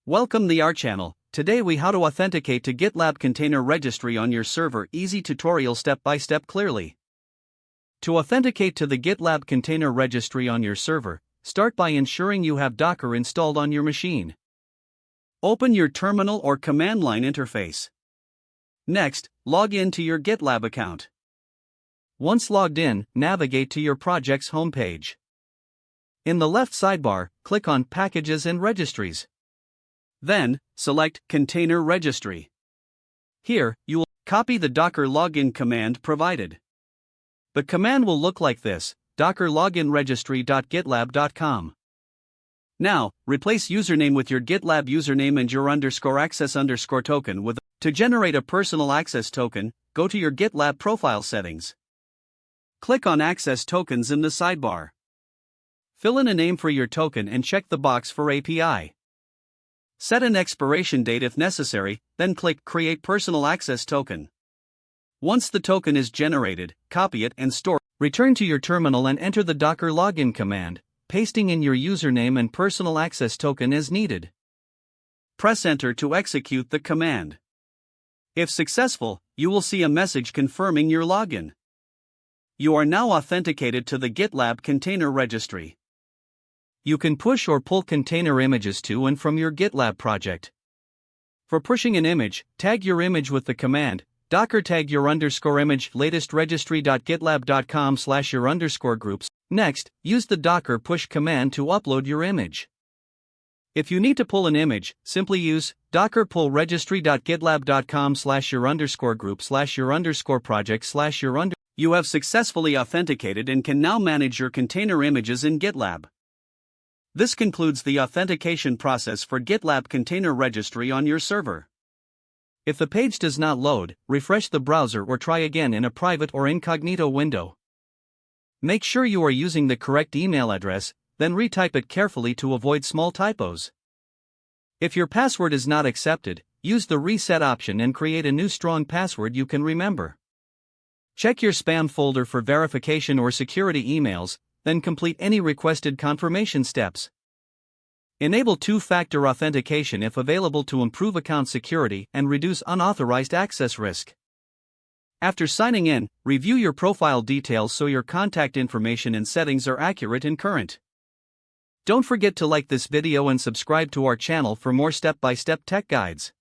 Welcome to our channel. Today we how to authenticate to GitLab Container Registry on your server. Easy tutorial step by step clearly. To authenticate to the GitLab Container Registry on your server, start by ensuring you have Docker installed on your machine. Open your terminal or command line interface. Next, log in to your GitLab account. Once logged in, navigate to your project's homepage. In the left sidebar, click on Packages and Registries. Then, select Container Registry. Here, you will copy the Docker login command provided. The command will look like this: docker login registry.gitlab.com. Now, replace username with your GitLab username and your _access_ token with. To generate a personal access token, go to your GitLab profile settings. Click on Access Tokens in the sidebar. Fill in a name for your token and check the box for API. Set an expiration date if necessary, then click Create Personal Access Token. Once the token is generated, copy it and store. Return to your terminal and enter the Docker login command, pasting in your username and personal access token as needed. Press Enter to execute the command. If successful, you will see a message confirming your login. You are now authenticated to the GitLab Container Registry. You can push or pull container images to and from your GitLab project. For pushing an image, tag your image with the command docker tag your _image latest registry.gitlab.com/your _groups. Next, use the docker push command to upload your image. If you need to pull an image, simply use docker pull registry.gitlab.com/your _group/your _project/your. You have successfully authenticated and can now manage your container images in GitLab. This concludes the authentication process for GitLab Container Registry on your server. If the page does not load, refresh the browser or try again in a private or incognito window. Make sure you are using the correct email address, then retype it carefully to avoid small typos. If your password is not accepted, use the reset option and create a new strong password you can remember. Check your spam folder for verification or security emails, then complete any requested confirmation steps. Enable two-factor authentication if available to improve account security and reduce unauthorized access risk. After signing in, review your profile details so your contact information and settings are accurate and current. Don't forget to like this video and subscribe to our channel for more step-by-step tech guides.